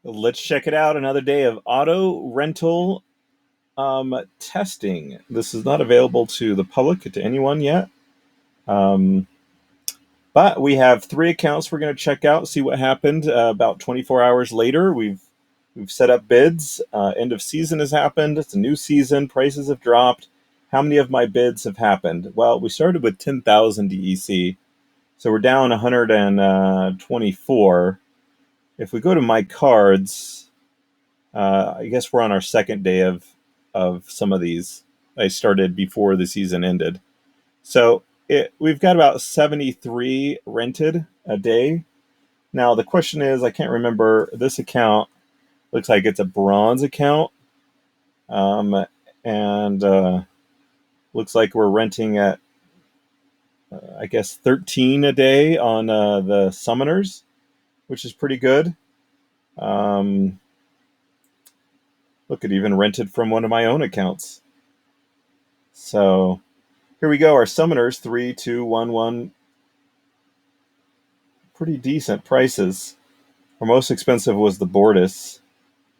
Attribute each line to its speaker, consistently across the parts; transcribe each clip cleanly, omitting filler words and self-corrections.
Speaker 1: Let's check it out. Another day of auto rental testing. This is not available to the public, to anyone yet. Um, but we have three accounts we're going to check out, see what happened. About 24 hours later, we've set up bids. End of season has happened. It's a new season. Prices have dropped. How many of my bids have happened? Well, we started with 10,000 DEC, so we're down 124. If we go to my cards, I guess we're on our second day of some of these. I started before the season ended, so we've got about 73 rented a day. Now the question is, I can't remember. This account looks like it's a bronze account, and looks like we're renting at I guess 13 a day on the summoners, which is pretty good. Um, Look, it even rented from one of my own accounts. So here we go. Our summoners 3, 2, 1, 1. Pretty decent prices. Our most expensive was the Bortus.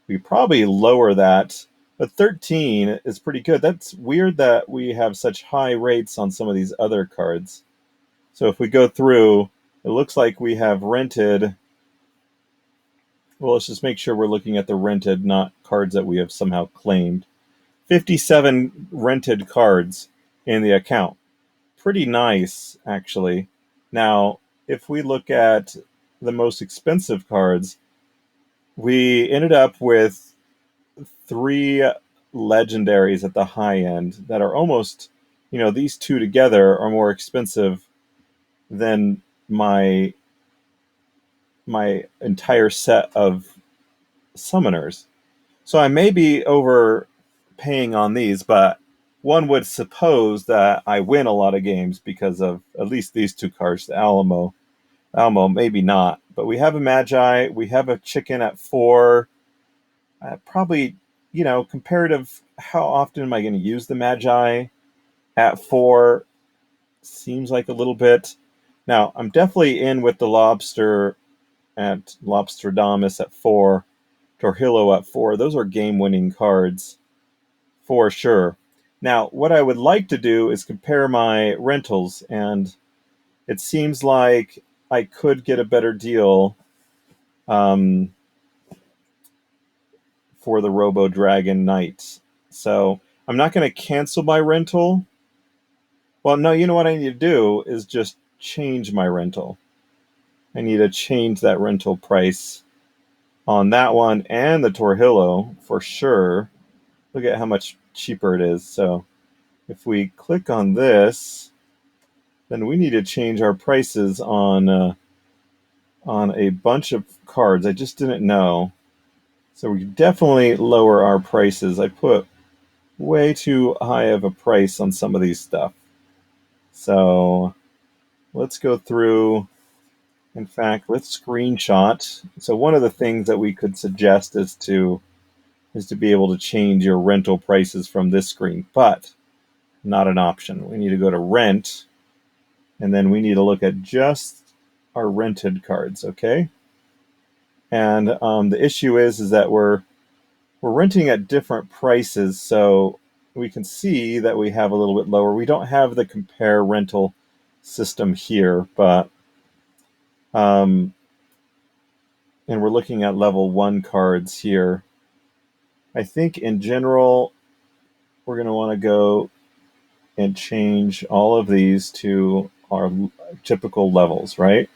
Speaker 1: We probably lower that, but 13 is pretty good. That's weird that we have such high rates on some of these other cards. So if we go through, it looks like we have rented. Well, let's just make sure we're looking at the rented, not cards that we have somehow claimed. 57 rented cards in the account. Pretty nice, actually. Now, if we look at the most expensive cards, we ended up with three legendaries at the high end that are almost, these two together are more expensive than my entire set of summoners. So I may be overpaying on these, but one would suppose that I win a lot of games because of at least these two cards, the Alamo. Alamo, maybe not. But we have a Magi, we have a chicken at 4. Probably, comparative, how often am I going to use the Magi at 4? Seems like a little bit. Now, I'm definitely in with the Lobster at Lobsterdamus at 4, Torhillo at 4. Those are game winning cards for sure. Now, what I would like to do is compare my rentals, and it seems like I could get a better deal um, for the Robo Dragon Knight. So I'm not going to cancel my rental. Well, no, you know what I need to do is just change my rental. I need to change that rental price on that one and the Torhillo for sure. Look at how much cheaper it is. So if we click on this, then we need to change our prices on a bunch of cards. I just didn't know. So we definitely lower our prices. I put way too high of a price on some of these stuff. So let's go through. In fact, let's screenshot. So one of the things that we could suggest is to be able to change your rental prices from this screen, but not an option. We need to go to rent, and then we need to look at just our rented cards, okay? And the issue is that we're renting at different prices, so we can see that we have a little bit lower. We don't have the compare rental system here, but um, and we're looking at level 1 cards here. I think in general, we're going to want to go and change all of these to our typical levels, right?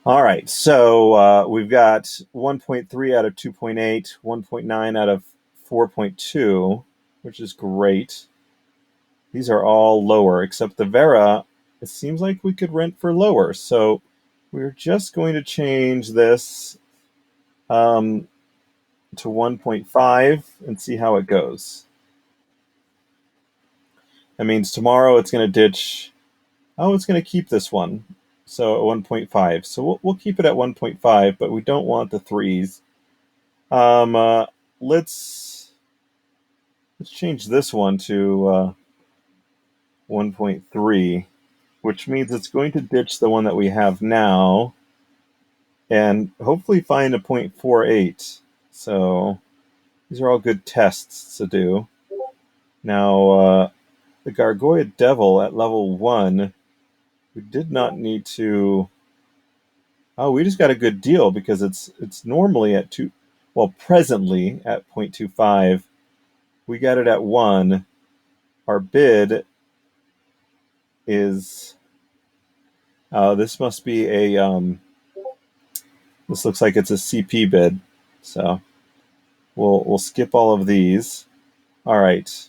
Speaker 1: All right, so we've got 1.3 out of 2.8, 1.9 out of 4.2, which is great. These are all lower, except the Vera, it seems like we could rent for lower. So we're just going to change this um, to 1.5 and see how it goes. That means tomorrow it's going to ditch. Oh, it's going to keep this one. So at 1.5. So we'll keep it at 1.5, but we don't want the threes. Um, uh, let's change this one to 1.3, which means it's going to ditch the one that we have now. and hopefully find a 0.48. So these are all good tests to do. Now, the Gargoyle Devil at level 1, we did not need to. Oh, we just got a good deal because it's normally at 2, well, presently at 0.25. We got it at 1. Our bid is, this must be this looks like it's a CP bid. So we'll skip all of these. All right.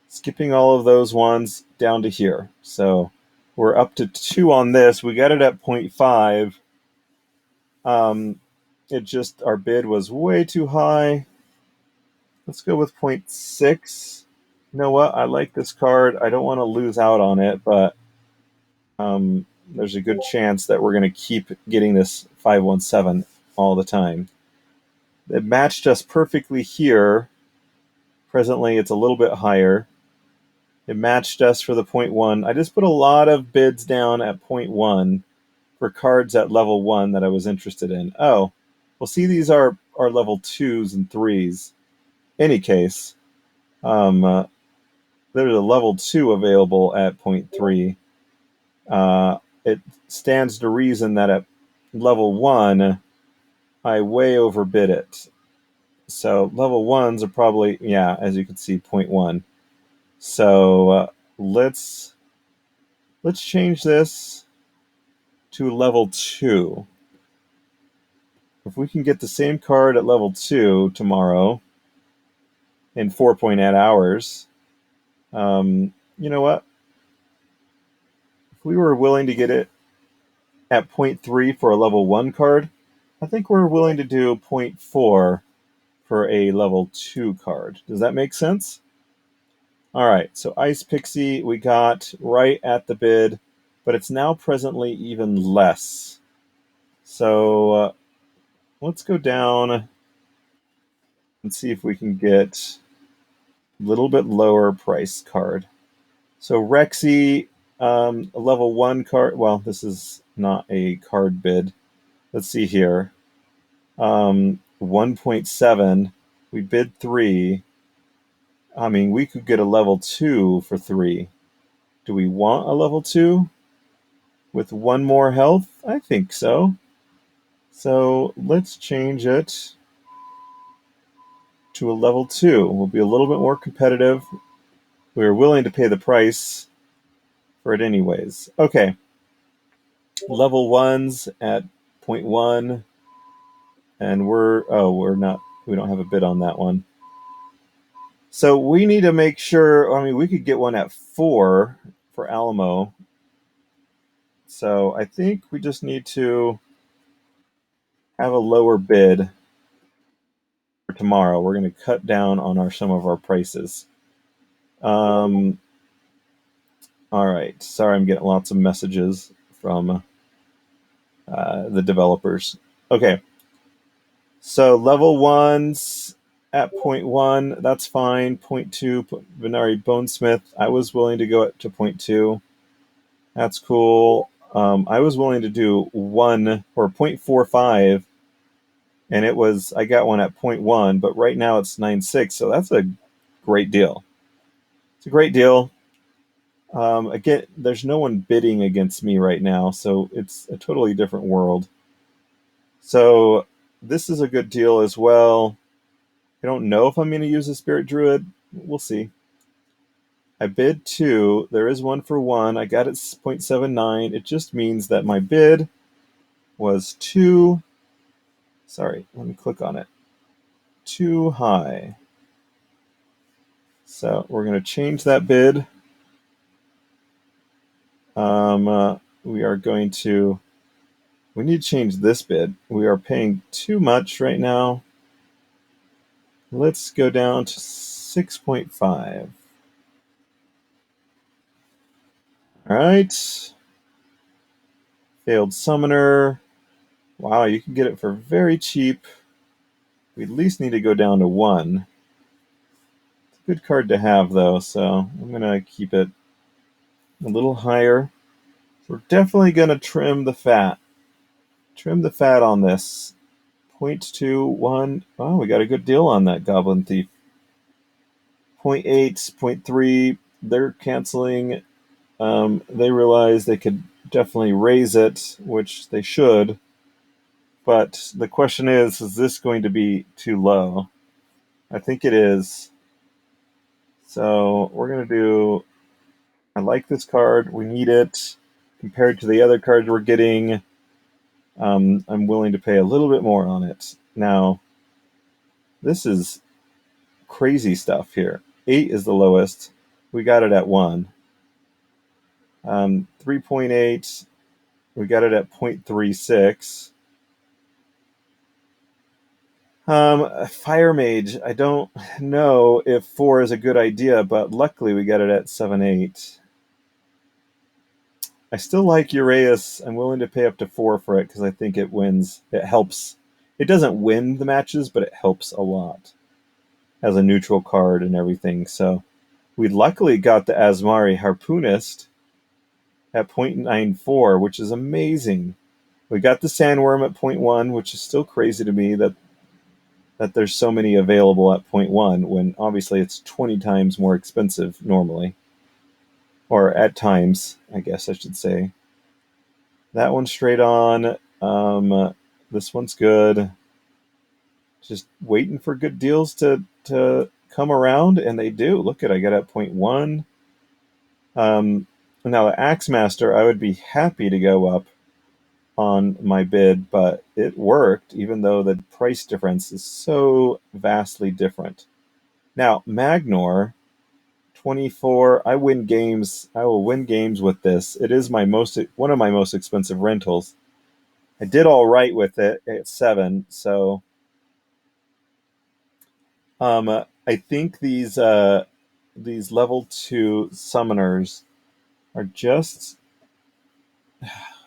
Speaker 1: Skipping all of those ones down to here. So we're up to 2 on this. We got it at 0.5. It just, our bid was way too high. Let's go with 0.6. You know what? I like this card. I don't want to lose out on it, but there's a good chance that we're going to keep getting this 517 all the time. It matched us perfectly here. Presently, it's a little bit higher. It matched us for the 0.1. I just put a lot of bids down at 0.1 for cards at level 1 that I was interested in. Oh, well, see, these are level 2s and 3s. Any case, there's a level 2 available at 0.3. It stands to reason that at level 1, I way overbid it. So level 1s are probably, yeah, as you can see, 0.1. So let's change this to level 2. If we can get the same card at level 2 tomorrow in 4.8 hours, you know what? If we were willing to get it at 0.3 for a level 1 card, I think we're willing to do 0.4 for a level 2 card. Does that make sense? All right, so Ice Pixie we got right at the bid, but it's now presently even less. So let's go down and see if we can get a little bit lower price card. So Rexy, a level 1 card. Well, this is not a card bid. Let's see here. 1.7. We bid 3. I mean, we could get a level 2 for 3. Do we want a level 2 with 1 more health? I think so. So let's change it to a level 2. We'll be a little bit more competitive. We're willing to pay the price for it anyways. Okay. Level 1s at 0.1. And we're not, we don't have a bid on that one. So we need to make sure, I mean, we could get one at 4 for Alamo. So I think we just need to have a lower bid for tomorrow. We're going to cut down on some of our prices. All right. Sorry, I'm getting lots of messages from the developers. Okay. So level 1s at 0.1, that's fine. 0.2, Venari Bonesmith. I was willing to go up to 0.2. That's cool. I was willing to do 1 or 0.45, and I got one at 0.1, but right now it's 9.6, so that's a great deal. It's a great deal. Again, there's no one bidding against me right now, so it's a totally different world. So this is a good deal as well. I don't know if I'm going to use a Spirit Druid. We'll see. I bid 2. There is 1 for 1. I got it 0.79. It just means that my bid was too, sorry, let me click on it, too high. So we're going to change that bid. We are going to, we need to change this bid. We are paying too much right now. Let's go down to 6.5. All right. Failed Summoner. Wow, you can get it for very cheap. We at least need to go down to 1. It's a good card to have, though, so I'm going to keep it a little higher. We're definitely going to trim the fat. Trim the fat on this. 0.21. Oh, we got a good deal on that Goblin Thief. 0.8, 0.3. They're canceling. They realize they could definitely raise it, which they should. But the question is this going to be too low? I think it is. So we're going to do. I like this card. We need it. Compared to the other cards we're getting, I'm willing to pay a little bit more on it. Now, this is crazy stuff here. 8 is the lowest. We got it at 1. 3.8, we got it at 0.36. Fire Mage, I don't know if 4 is a good idea, but luckily we got it at 7.8. I still like Uraeus. I'm willing to pay up to 4 for it because I think it wins. It helps. It doesn't win the matches, but it helps a lot as a neutral card and everything. So we luckily got the Asmari Harpoonist at 0.94, which is amazing. We got the Sandworm at 0.1, which is still crazy to me that there's so many available at 0.1 when obviously it's 20 times more expensive normally. Or at times, I guess I should say. That one's straight on. This one's good. Just waiting for good deals to come around, and they do. Look at I got at 0.1. Now the Axe Master, I would be happy to go up on my bid, but it worked, even though the price difference is so vastly different. Now, Magnor, 24, I win games. I will win games with this. It is one of my most expensive rentals. I did all right with it at 7, so I think these level 2 summoners are just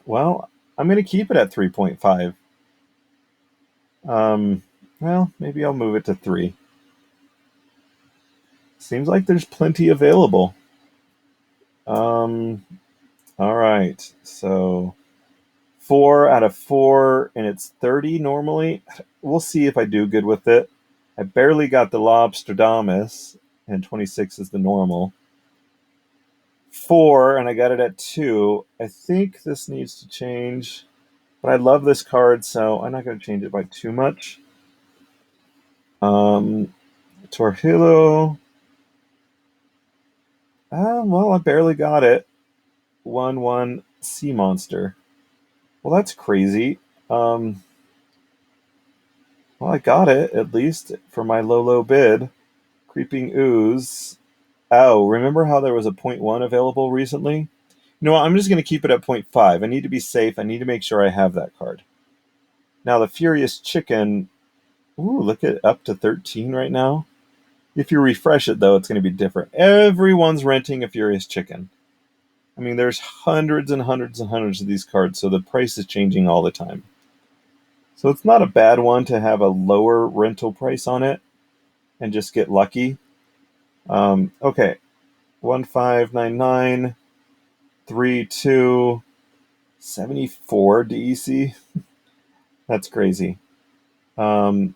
Speaker 1: well, I'm going to keep it at 3.5. Um, well, maybe I'll move it to 3. Seems like there's plenty available. Um, all right. So 4 out of 4, and it's 30 normally. We'll see if I do good with it. I barely got the Lobsterdamus, and 26 is the normal. 4, and I got it at 2. I think this needs to change, but I love this card, so I'm not going to change it by too much. Torhilo. Well, I barely got it. 1/1 Sea Monster. Well, that's crazy. Well, I got it, at least, for my low bid. Creeping Ooze. Oh, remember how there was a 0.1 available recently? You know what? I'm just going to keep it at 0.5. I need to be safe. I need to make sure I have that card. Now, the Furious Chicken. Ooh, look at up to 13 right now. If you refresh it, though, it's going to be different. Everyone's renting a Furious Chicken. I mean, there's hundreds and hundreds and hundreds of these cards, so the price is changing all the time. So it's not a bad one to have a lower rental price on it and just get lucky. Okay, 1599, 32, 74 DEC. That's crazy. Um,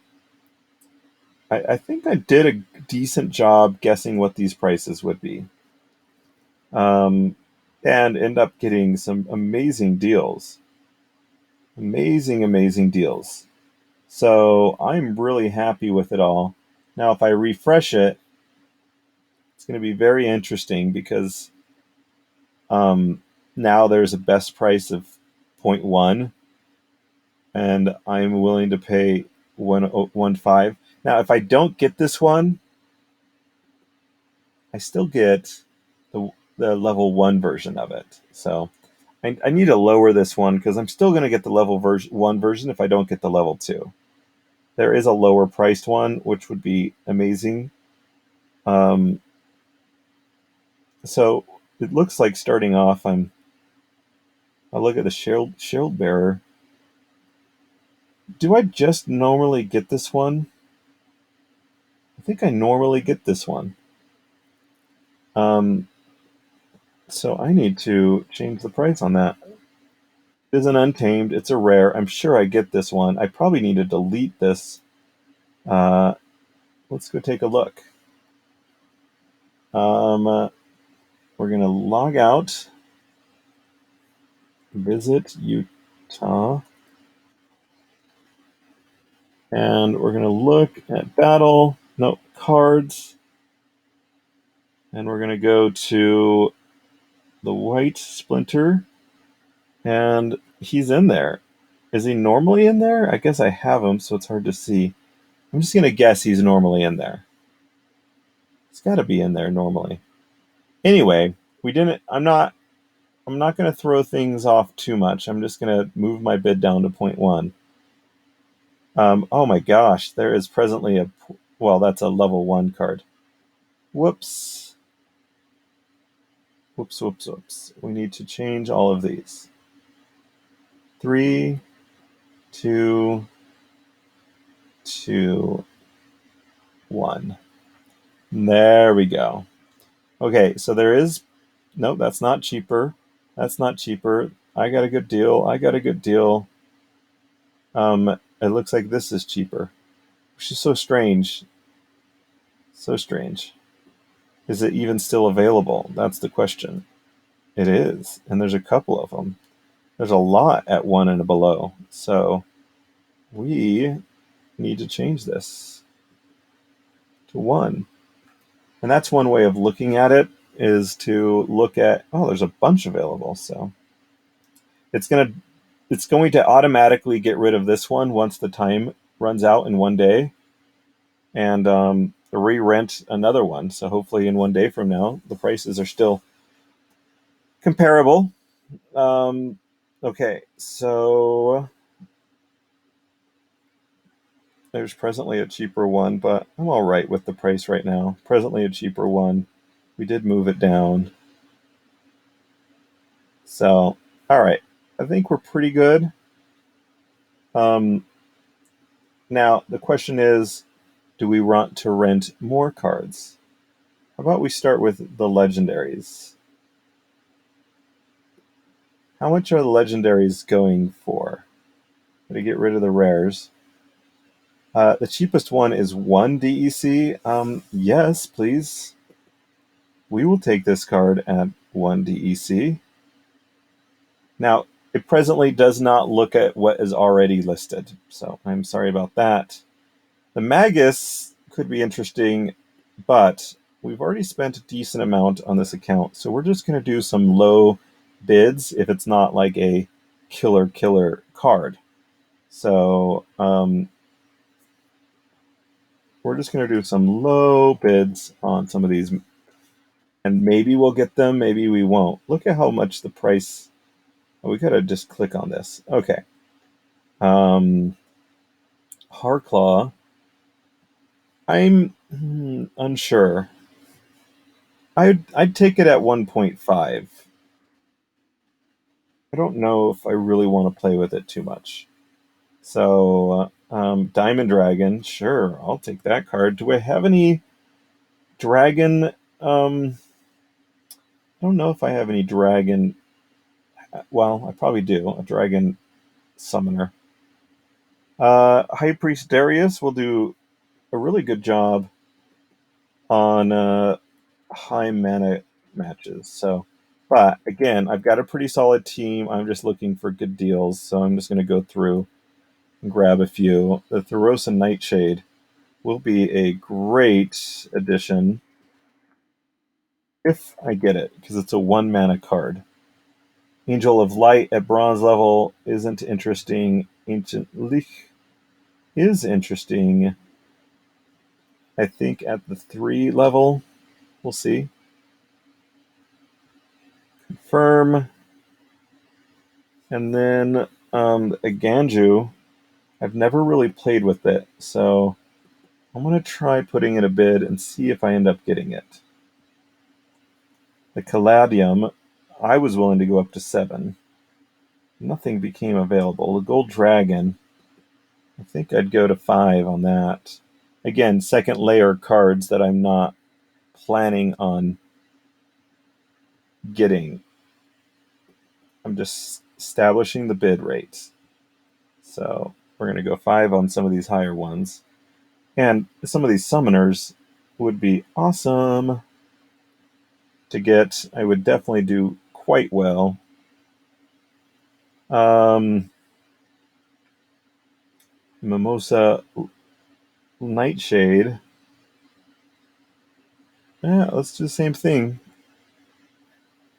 Speaker 1: I think I did a decent job guessing what these prices would be, um, and end up getting some amazing deals. Amazing deals. So I'm really happy with it all. Now, if I refresh it, it's going to be very interesting because now there's a best price of 0.1, and I'm willing to pay 1.15. Now, if I don't get this one, I still get the level 1 version of it. So I need to lower this one because I'm still going to get the level 1 version if I don't get the level 2. There is a lower priced one, which would be amazing. Um, so it looks like starting off, I'll look at the shield bearer. Do I just normally get this one? I think I normally get this one. Um, so I need to change the price on that. It is an untamed. It's a rare. I'm sure I get this one. I probably need to delete this. Uh, let's go take a look. We're going to log out, visit Utah, and we're going to look at battle, no, cards, and we're going to go to the white splinter, and he's in there. Is he normally in there? I guess I have him, so it's hard to see. I'm just going to guess he's normally in there. He's got to be in there normally. Anyway, we didn't. I'm not going to throw things off too much. I'm just going to move my bid down to 0.1. Oh my gosh, there is presently a. Well, that's a level 1 card. Whoops. Whoops, whoops, whoops. We need to change all of these. 3, 2, 2, 1. There we go. Okay, so there is. Nope, that's not cheaper. That's not cheaper. I got a good deal. I got a good deal. It looks like this is cheaper, which is so strange. So strange. Is it even still available? That's the question. It is, and there's a couple of them. There's a lot at 1 and below. So we need to change this to 1. And that's one way of looking at it, is to look at, oh, there's a bunch available. So it's gonna it's going to automatically get rid of this one once the time runs out in 1 day, and re-rent another one. So hopefully in 1 day from now, the prices are still comparable. Okay, so there's presently a cheaper one, but I'm all right with the price right now. Presently a cheaper one. We did move it down. So, all right. I think we're pretty good. Um, Now, the question is, do we want to rent more cards? How about we start with the legendaries? How much are the legendaries going for? To get rid of the rares. The cheapest one is 1 DEC. Yes, please. We will take this card at 1 DEC. Now, it presently does not look at what is already listed, so I'm sorry about that. The Magus could be interesting, but we've already spent a decent amount on this account, so we're just going to do some low bids if it's not like a killer card. So we're just going to do some low bids on some of these, and maybe we'll get them, maybe we won't. Look at how much the price. Oh, we got to just click on this. Okay. Harclaw. I'm unsure. I'd take it at 1.5. I don't know if I really want to play with it too much. So, Diamond Dragon, sure, I'll take that card. Do I have any dragon? I don't know if I have any dragon. Well, I probably do. A dragon summoner. High Priest Darius will do a really good job on high mana matches. So, but again, I've got a pretty solid team. I'm just looking for good deals, so I'm just going to go through and grab a few. The Thoros Nightshade will be a great addition if I get it, because it's a 1 mana card. Angel of Light at bronze level isn't interesting. Ancient Lich is interesting. I think at the 3 level, we'll see. Confirm. And then a Ganju. I've never really played with it, so I'm going to try putting in a bid and see if I end up getting it. The Caladium, I was willing to go up to 7. Nothing became available. The Gold Dragon, I think I'd go to 5 on that. Again, second layer cards that I'm not planning on getting. I'm just establishing the bid rate. So we're going to go 5 on some of these higher ones. And some of these summoners would be awesome to get. I would definitely do quite well. Mimosa Nightshade. Yeah, let's do the same thing.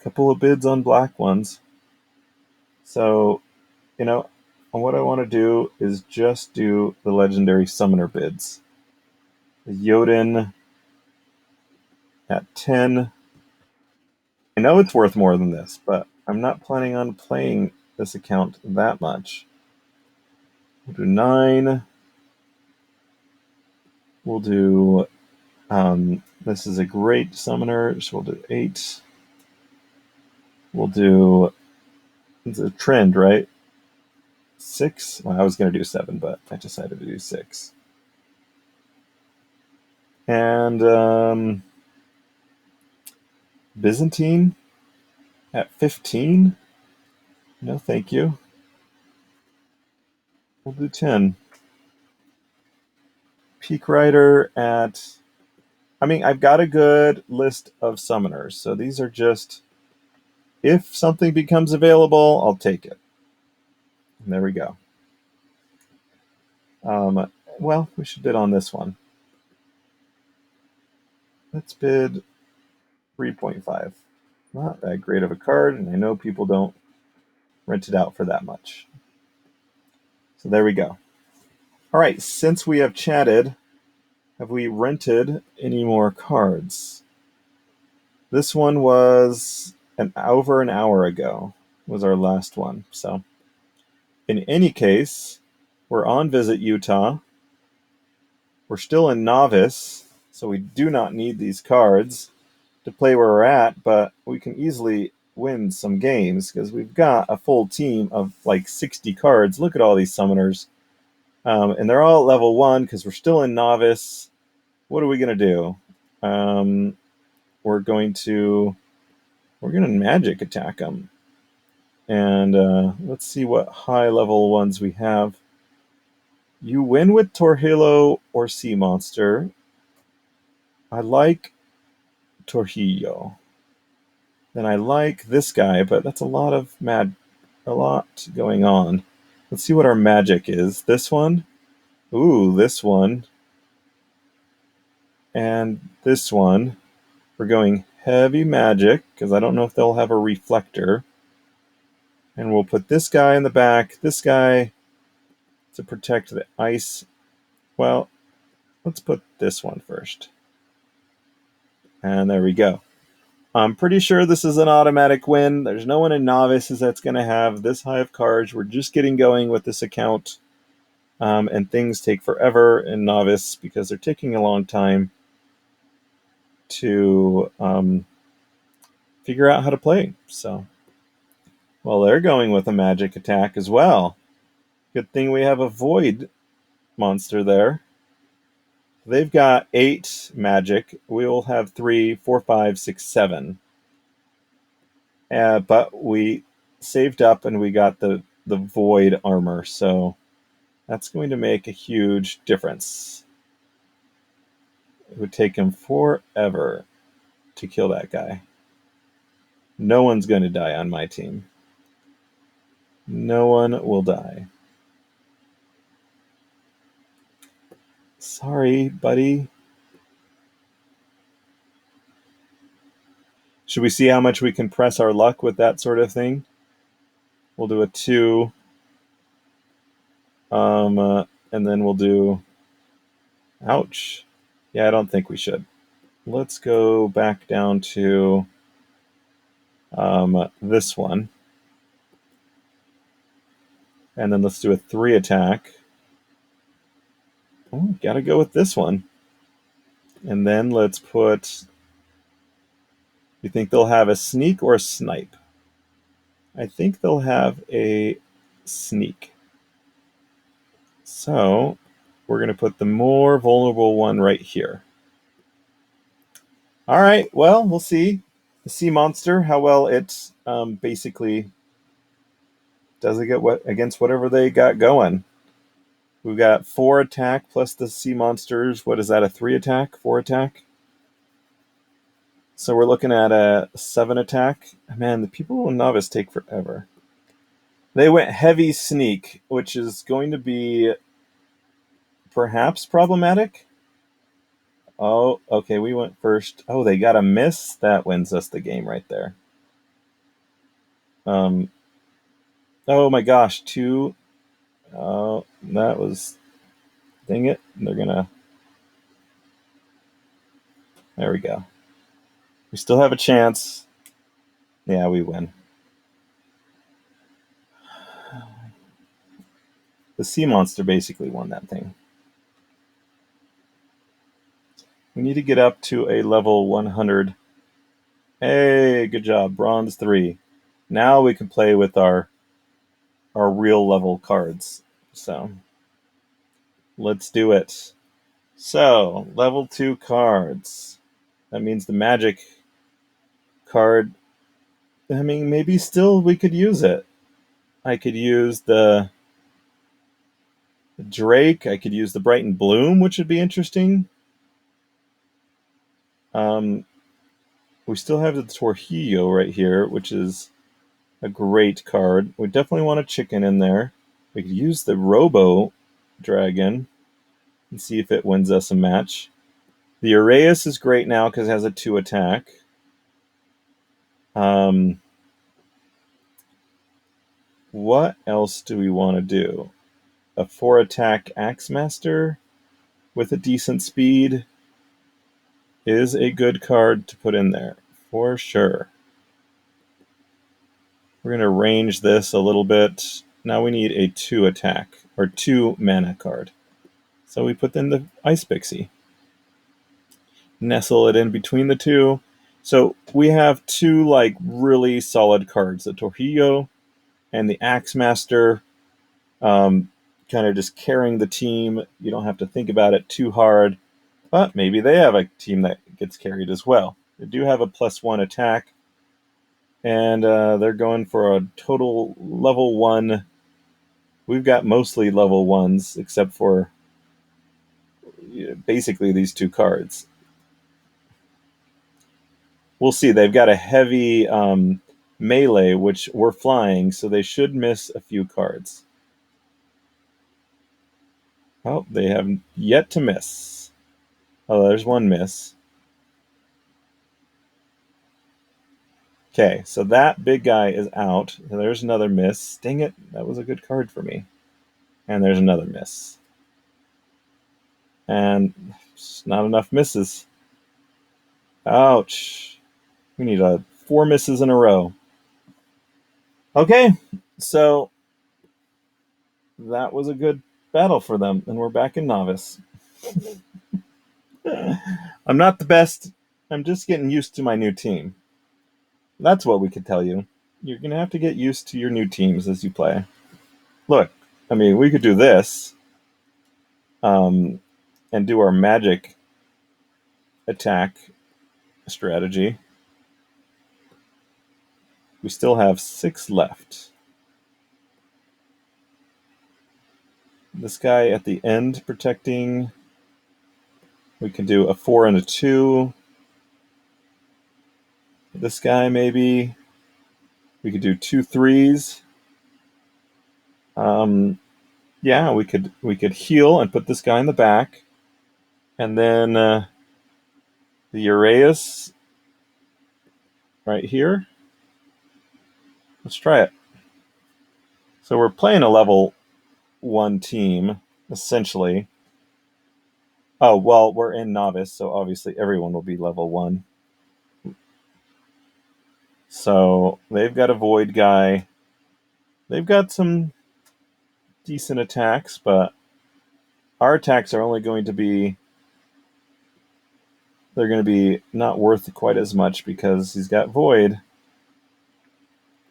Speaker 1: Couple of bids on black ones. So, what I want to do is just do the legendary summoner bids. The Jotun at 10. I know it's worth more than this, but I'm not planning on playing this account that much. We'll do 9. We'll do, this is a great summoner, so we'll do 8. We'll do, it's a trend, right? 6. Well, I was going to do 7, but I decided to do 6. And Byzantine at 15. No, thank you. We'll do 10. Peak Rider at, I've got a good list of summoners, so these are just, if something becomes available, I'll take it. And there we go. Well, we should bid on this one. Let's bid 3.5. Not that great of a card, and I know people don't rent it out for that much. So there we go. All right, since we have chatted, have we rented any more cards? This one was over an hour ago, was our last one. So in any case, we're on Visit Utah. We're still in Novice, so we do not need these cards to play where we're at, but we can easily win some games because we've got a full team of like 60 cards. Look at all these summoners. And they're all level 1 because we're still in Novice. What are we going to do? We're going to magic attack them. And let's see what high level ones we have. You win with Torhillo or Sea Monster. I like Torhillo. Then I like this guy, but that's a lot going on. Let's see what our magic is. This one. Ooh, this one. And this one. We're going heavy magic, because I don't know if they'll have a reflector. And we'll put this guy in the back. This guy to protect the ice. Well, let's put this one first. And there we go. I'm pretty sure this is an automatic win. There's no one in Novices that's going to have this high of cards. We're just getting going with this account. And things take forever in Novice because they're taking a long time to figure out how to play. So, well, they're going with a magic attack as well. Good thing we have a void monster there. They've got 8 magic. We will have 3, 4, 5, 6, 7. But we saved up and we got the void armor, so that's going to make a huge difference. It would take him forever to kill that guy. No one's going to die on my team. No one will die. Sorry, buddy. Should we see how much we can press our luck with that sort of thing? We'll do a 2. And then we'll do... Ouch. Yeah, I don't think we should. Let's go back down to this one. And then let's do a 3 attack. Oh, gotta go with this one. And then let's put... You think they'll have a sneak or a snipe? I think they'll have a sneak. So we're going to put the more vulnerable one right here. All right, well, we'll see. The sea monster, how well it basically Does it get what against whatever they got going? We've got 4 attack plus the sea monsters. What is that? A 3 attack? 4 attack? So we're looking at a 7 attack. Man, the people in novice take forever. They went heavy sneak, which is going to be perhaps problematic. Oh, okay, we went first. Oh, they got a miss. That wins us the game right there. Um, oh my gosh, 2. Oh, that was. Dang it. They're gonna. There we go. We still have a chance. Yeah, we win. The sea monster basically won that thing. We need to get up to a level 100. Hey, good job. Bronze 3. Now we can play with our real level cards. So let's do it. So, level 2 cards. That means the magic card. I mean, maybe still we could use it. I could use the Drake. I could use the Brighten Bloom, which would be interesting. Um, we still have the Torjillo right here, which is a great card. We definitely want a chicken in there. We could use the Robo Dragon and see if it wins us a match. The Uraeus is great now because it has a 2 attack. What else do we want to do? A 4 attack Axemaster with a decent speed is a good card to put in there for sure. We're going to range this a little bit. Now we need a 2 attack or 2 mana card. So we put in the Ice Pixie. Nestle it in between the two. So we have 2 like really solid cards, the Torjillo and the Axemaster, kind of just carrying the team. You don't have to think about it too hard, but maybe they have a team that gets carried as well. They do have a +1 attack, and they're going for a total level 1. We've got mostly level 1s, except for basically these 2 cards. We'll see. They've got a heavy melee, which we're flying, so they should miss a few cards. Oh, they have yet to miss. Oh, there's 1 miss. Okay, so that big guy is out. There's another miss. Dang it, that was a good card for me. And there's another miss. And not enough misses. Ouch. We need 4 misses in a row. Okay, so that was a good battle for them, and we're back in novice. I'm not the best. I'm just getting used to my new team. That's what we could tell you. You're going to have to get used to your new teams as you play. Look, I mean, we could do this and do our magic attack strategy. We still have 6 left. This guy at the end protecting. We can do a 4 and a 2. This guy maybe. We could do 2 3s. Yeah, we could heal and put this guy in the back, and then the Uraeus right here. Let's try it. So we're playing a level 1 team essentially. Oh well, we're in novice, so obviously everyone will be level 1. So they've got a void guy. They've got some decent attacks, but our attacks are only going to be. They're going to be not worth quite as much because he's got void.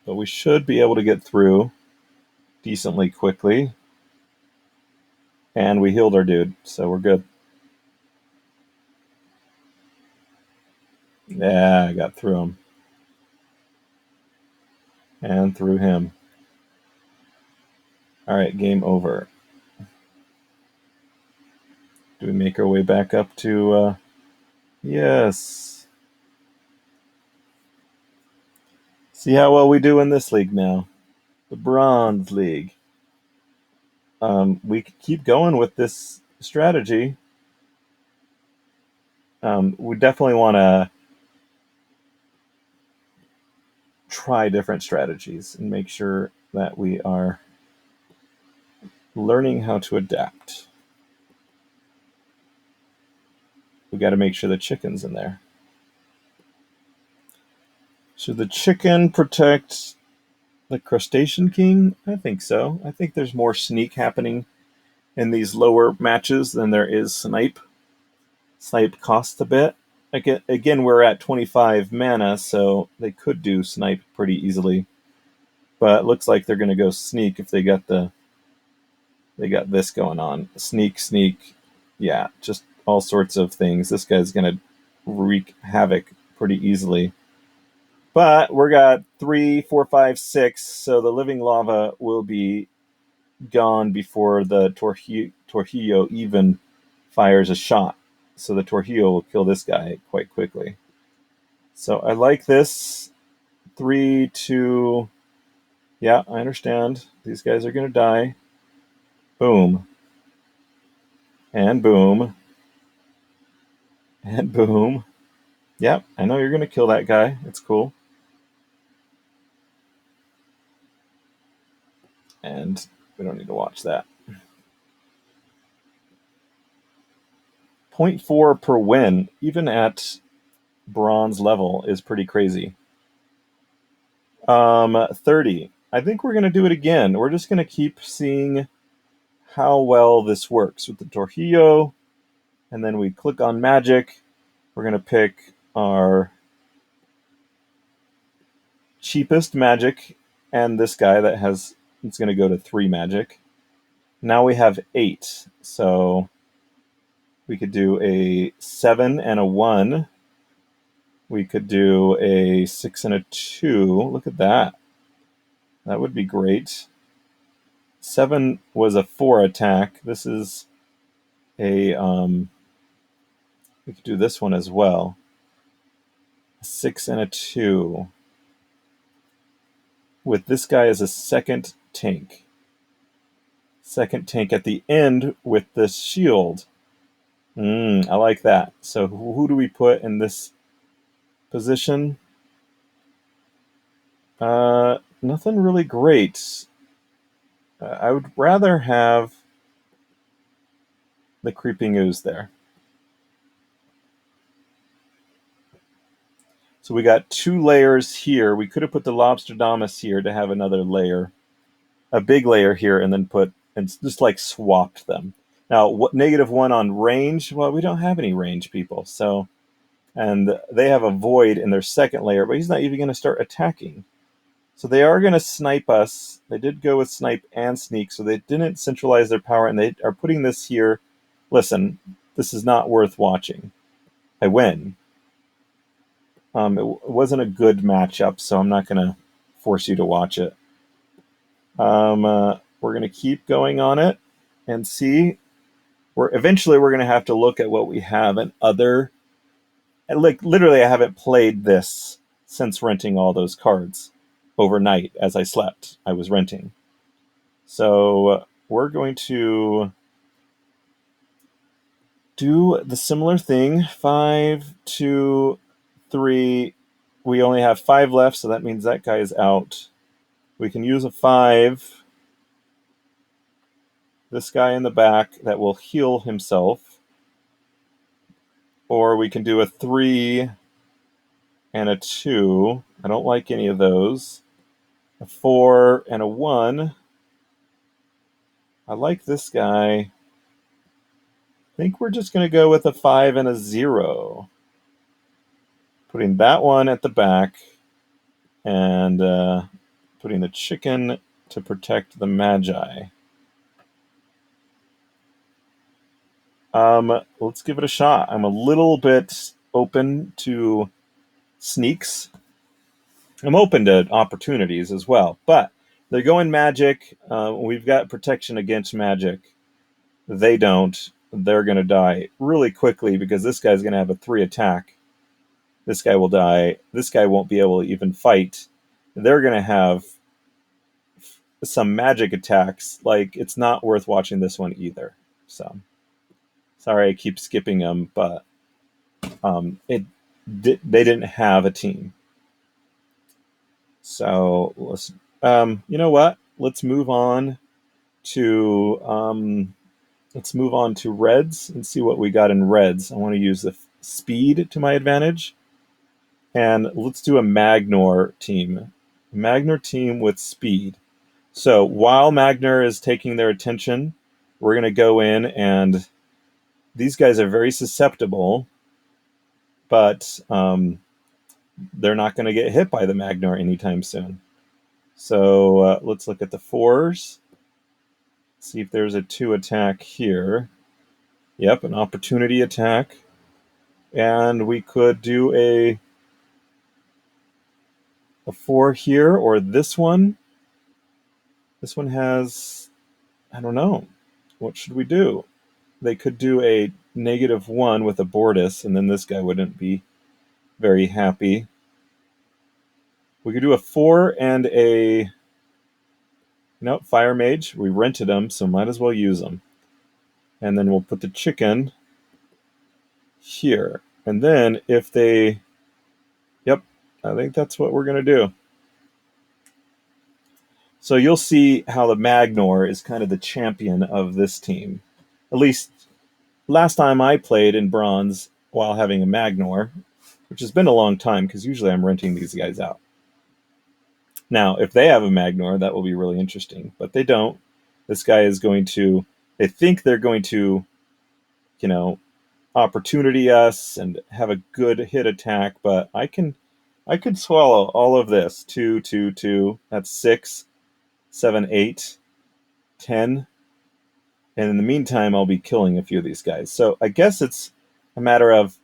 Speaker 1: But we should be able to get through decently quickly. And we healed our dude, so we're good. Yeah, I got through him. And through him. All right, game over. Do we make our way back up to... yes. See how well we do in this league now. The Bronze League. We could keep going with this strategy. We definitely want to try different strategies and make sure that we are learning how to adapt. We got to make sure the chicken's in there. Should the chicken protect the Crustacean King? I think so. I think there's more sneak happening in these lower matches than there is snipe. Snipe costs a bit. Again, we're at 25 mana, so they could do snipe pretty easily. But it looks like they're going to go sneak if they got this going on. Sneak, sneak. Yeah, just all sorts of things. This guy's going to wreak havoc pretty easily. But we're got 3, 4, 5, 6, so the living lava will be gone before the Torjillo even fires a shot. So the Torjillo will kill this guy quite quickly. So I like this. 3, 2. Yeah, I understand. These guys are going to die. Boom. And boom. And boom. Yep, I know you're going to kill that guy. It's cool. And we don't need to watch that. 0.4 per win, even at bronze level, is pretty crazy. 30. I think we're going to do it again. We're just going to keep seeing how well this works with the Torjillo. And then we click on magic. We're going to pick our cheapest magic and this guy that has, it's going to go to 3 magic. Now we have 8. So we could do a 7 and a 1. We could do a 6 and a 2. Look at that. That would be great. 7 was a 4 attack. This is a, we could do this one as well. A 6 and a 2. With this guy as a second tank. Second tank at the end with the shield. I like that. So who do we put in this position? Nothing really great. I would rather have the Creeping Ooze there. So we got 2 layers here. We could have put the Lobsterdamus here to have another layer. A big layer here and then just like swapped them. Now, what -1 on range? Well, we don't have any range people. So, and they have a void in their second layer, but he's not even going to start attacking. So they are going to snipe us. They did go with snipe and sneak, so they didn't centralize their power, and they are putting this here. Listen, this is not worth watching. I win. It wasn't a good matchup, so I'm not going to force you to watch it. We're going to keep going on it and see. Eventually we're going to have to look at what we have and other. And like literally, I haven't played this since renting all those cards overnight as I slept. I was renting. So we're going to do the similar thing. 5, 2, 3. We only have 5 left, so that means that guy is out. We can use a 5. This guy in the back that will heal himself. Or we can do a 3 and a 2. I don't like any of those. A 4 and a 1. I like this guy. I think we're just going to go with a 5 and a 0. Putting that one at the back and putting the chicken to protect the Magi. Let's give it a shot. I'm a little bit open to sneaks. I'm open to opportunities as well, but They're going magic. We've got protection against magic. They don't. They're going to die really quickly because this guy's going to have a 3 attack. This guy will die. This guy won't be able to even fight. They're going to have some magic attacks. Like, it's not worth watching this one either. So, sorry I keep skipping them, but they didn't have a team. So, you know what? To let's move on to reds and see what we got in reds. I want to use the speed to my advantage. And let's do a Magnor team. Magnor team with speed. So while Magnor is taking their attention, we're going to go in, and these guys are very susceptible, but they're not going to get hit by the Magnor anytime soon. So let's look at the 4s. See if there's a 2 attack here. Yep, an opportunity attack. And we could do a 4 here, or this one. This one has, I don't know. What should we do? They could do a -1 with a Bortus, and then this guy wouldn't be very happy. We could do a 4 and a... Nope, Fire Mage. We rented them, so might as well use them. And then we'll put the chicken here. And then if they... Yep, I think that's what we're going to do. So you'll see how the Magnor is kind of the champion of this team. At least last time I played in Bronze while having a Magnor, which has been a long time because usually I'm renting these guys out. Now, if they have a Magnor, that will be really interesting, but they don't. This guy is going to... They think they're going to, opportunity us and have a good hit attack, but I could swallow all of this. 2, 2, 2. That's 6, 7, 8, 10. And in the meantime, I'll be killing a few of these guys. So I guess it's a matter of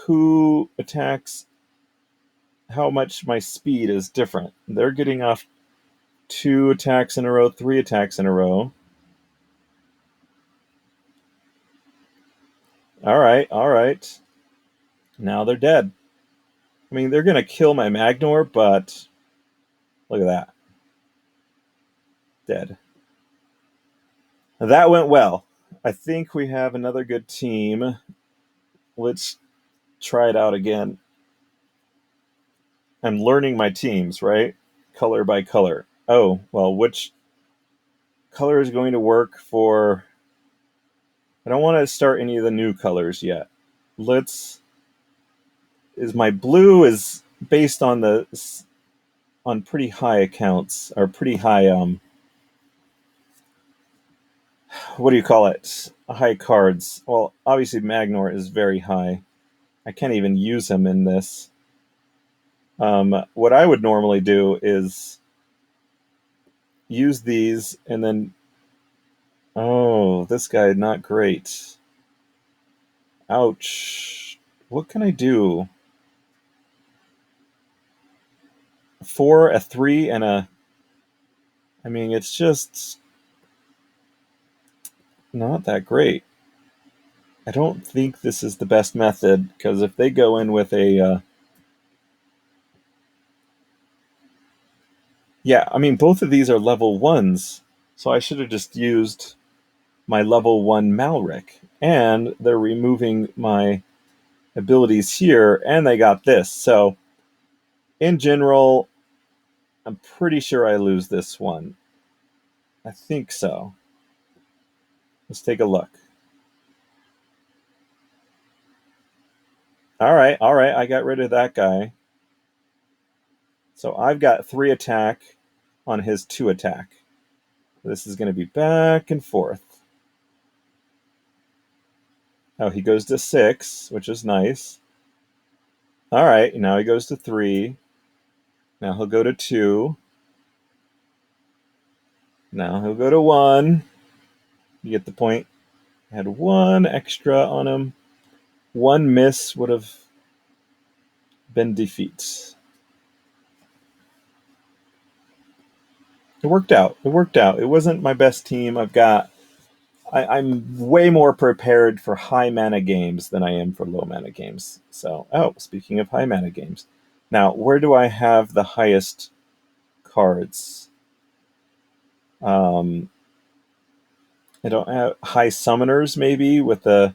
Speaker 1: who attacks, how much my speed is different. They're getting off 2 attacks in a row, 3 attacks in a row. All right, all right. Now they're dead. I mean, they're going to kill my Magnor, but look at that. Dead. That went well. I think we have another good team. Let's try it out again. I'm learning my teams, right? Color by color. Oh, well, which color is going to work for... I don't want to start any of the new colors yet. My blue is based on pretty high accounts, or pretty high, what do you call it? High cards. Well, obviously Magnor is very high. I can't even use him in this. What I would normally do is use these and then... Oh, this guy, not great. Ouch. What can I do? 4, a 3, and a... I mean, it's just not that great. I don't think this is the best method, because if they go in with a... Yeah, I mean, both of these are level 1s, so I should have just used my level 1 Malric. And they're removing my abilities here, and they got this. So, in general, I'm pretty sure I lose this one. I think so. Let's take a look. All right, I got rid of that guy. So I've got 3 attack on his 2 attack. This is going to be back and forth. Oh, he goes to 6, which is nice. All right, now he goes to 3. Now he'll go to 2. Now he'll go to 1. You get the point? I had 1 extra on him. 1 miss would have been defeat. It worked out. It worked out. It wasn't my best team. I'm way more prepared for high mana games than I am for low mana games. So, oh, speaking of high mana games, now where do I have the highest cards? Um, I don't have high summoners maybe with the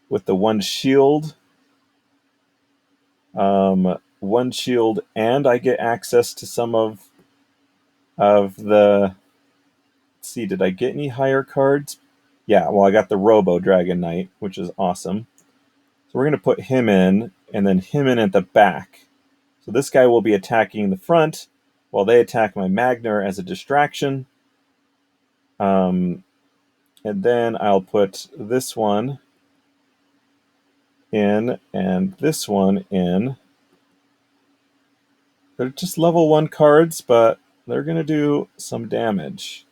Speaker 1: one shield, one shield, and I get access to some of the. Let's see, did I get any higher cards? Yeah, well, I got the Robo Dragon Knight, which is awesome. So we're going to put him in, and then him in at the back. So this guy will be attacking the front, while they attack my Magner as a distraction. And then I'll put this one in, and this one in. They're just level 1 cards, but they're going to do some damage.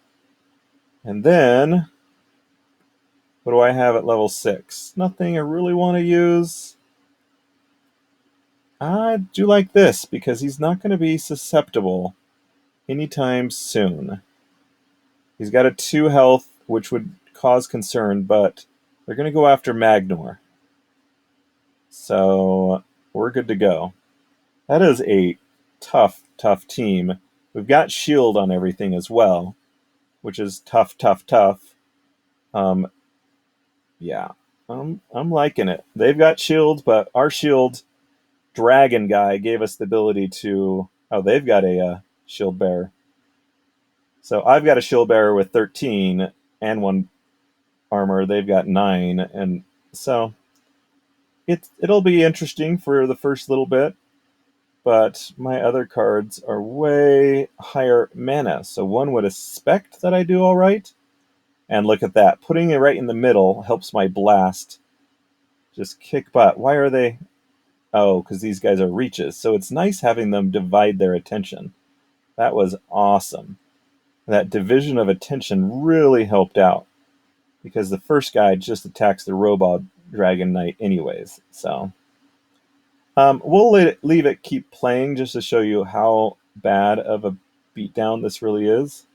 Speaker 1: And then, what do I have at level 6? Nothing I really want to use. I do like this, because he's not going to be susceptible anytime soon. He's got a 2 health, which would cause concern, but they're going to go after Magnor. So, we're good to go. That is a tough, tough team. We've got shield on everything as well, which is tough, tough, tough. Um, yeah, I'm liking it. They've got shield, but our shield dragon guy gave us the ability to. Oh, they've got a shield bearer. So I've got a shield bearer with 13 and 1 armor. They've got 9, and so it'll be interesting for the first little bit. But my other cards are way higher mana, so one would expect that I do all right. And look at that. Putting it right in the middle helps my blast just kick butt. Why are they? Oh, because these guys are reaches. So it's nice having them divide their attention. That was awesome. That division of attention really helped out, because the first guy just attacks the Robot Dragon Knight anyways. So we'll leave it keep playing just to show you how bad of a beatdown this really is.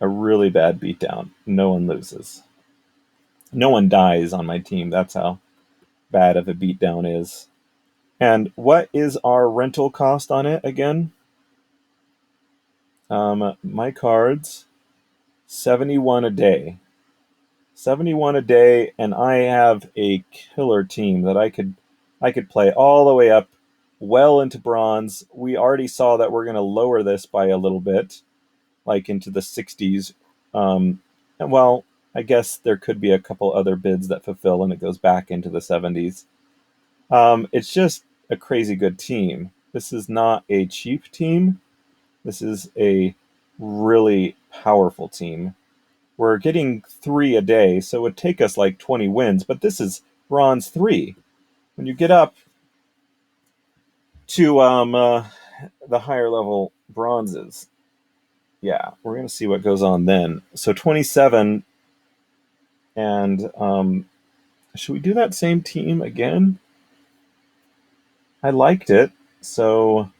Speaker 1: A really bad beatdown. No one loses. No one dies on my team. That's how bad of a beatdown is. And what is our rental cost on it again? My cards, 71 a day. 71 a day, and I have a killer team that I could play all the way up well into bronze. We already saw that we're going to lower this by a little bit, like into the 60s. And well, I guess there could be a couple other bids that fulfill and it goes back into the 70s. It's just a crazy good team. This is not a cheap team. This is a really powerful team. We're getting 3 a day, so it would take us like 20 wins, but this is bronze 3. When you get up to the higher level bronzes, yeah, we're going to see what goes on then. So 27, and should we do that same team again? I liked it, so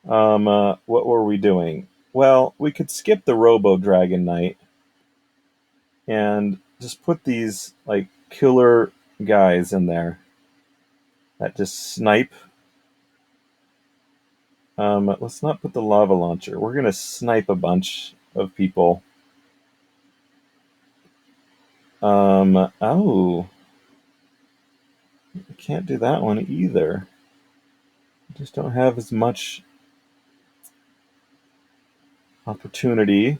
Speaker 1: what were we doing? Well, we could skip the Robo Dragon Knight and just put these like killer guys in there that just snipe. Let's not put the lava launcher. We're gonna snipe a bunch of people. Oh, I can't do that one either. I just don't have as much opportunity.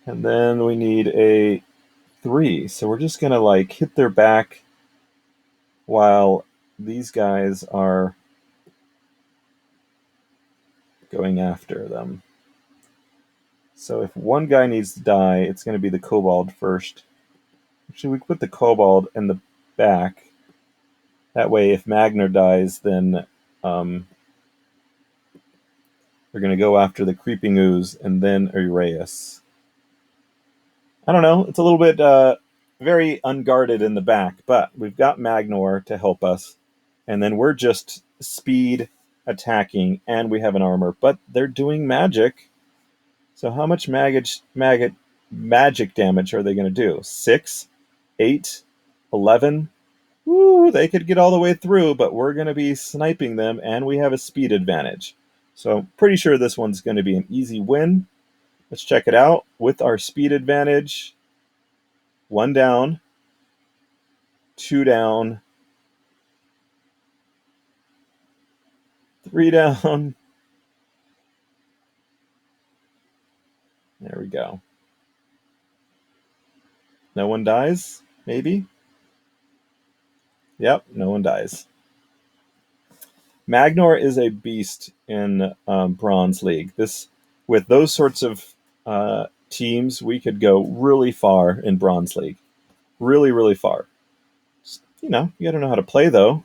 Speaker 1: And then we need a 3. So we're just gonna like hit their back while these guys are going after them. So if one guy needs to die, it's going to be the kobold first. Actually, we put the kobold in the back. That way, if Magner dies, then they're going to go after the creeping ooze and then Uraeus. I don't know. It's a little bit very unguarded in the back, but we've got Magnor to help us. And then we're just speed attacking, and we have an armor, but they're doing magic. So how much magic damage are they going to do? 6, 8, 11? Woo, they could get all the way through, but we're going to be sniping them, and we have a speed advantage. So pretty sure this one's going to be an easy win. Let's check it out. With our speed advantage, 1 down, 2 down, 3 down. There we go. No one dies? Maybe? Yep, no one dies. Magnor is a beast in Bronze League. With those sorts of teams, we could go really far in Bronze League. Really, really far. You got to know how to play, though.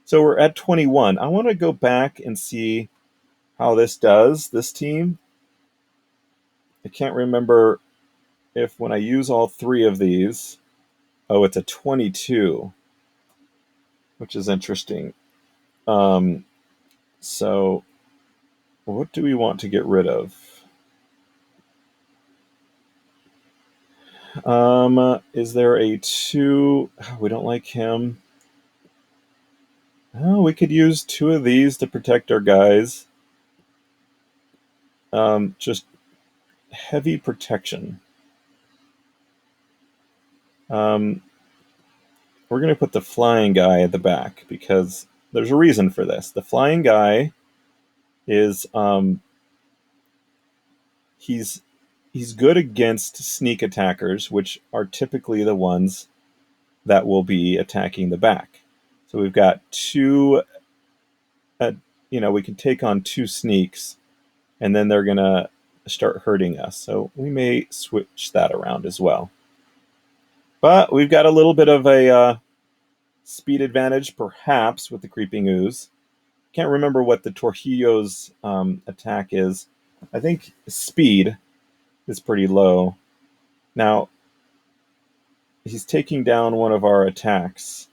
Speaker 1: So we're at 21. I want to go back and see how this does, this team. I can't remember if when I use all 3 of these, it's a 22, which is interesting. So what do we want to get rid of? Is there a 2? We don't like him. Oh, we could use 2 of these to protect our guys. Just heavy protection. We're going to put the flying guy at the back because there's a reason for this. The flying guy is he's good against sneak attackers, which are typically the ones that will be attacking the back. So we've got 2. We can take on 2 sneaks, and then they're going to start hurting us. So we may switch that around as well. But we've got a little bit of a speed advantage, perhaps, with the Creeping Ooze. Can't remember what the Torjillo's attack is. I think speed is pretty low. Now, he's taking down one of our attacks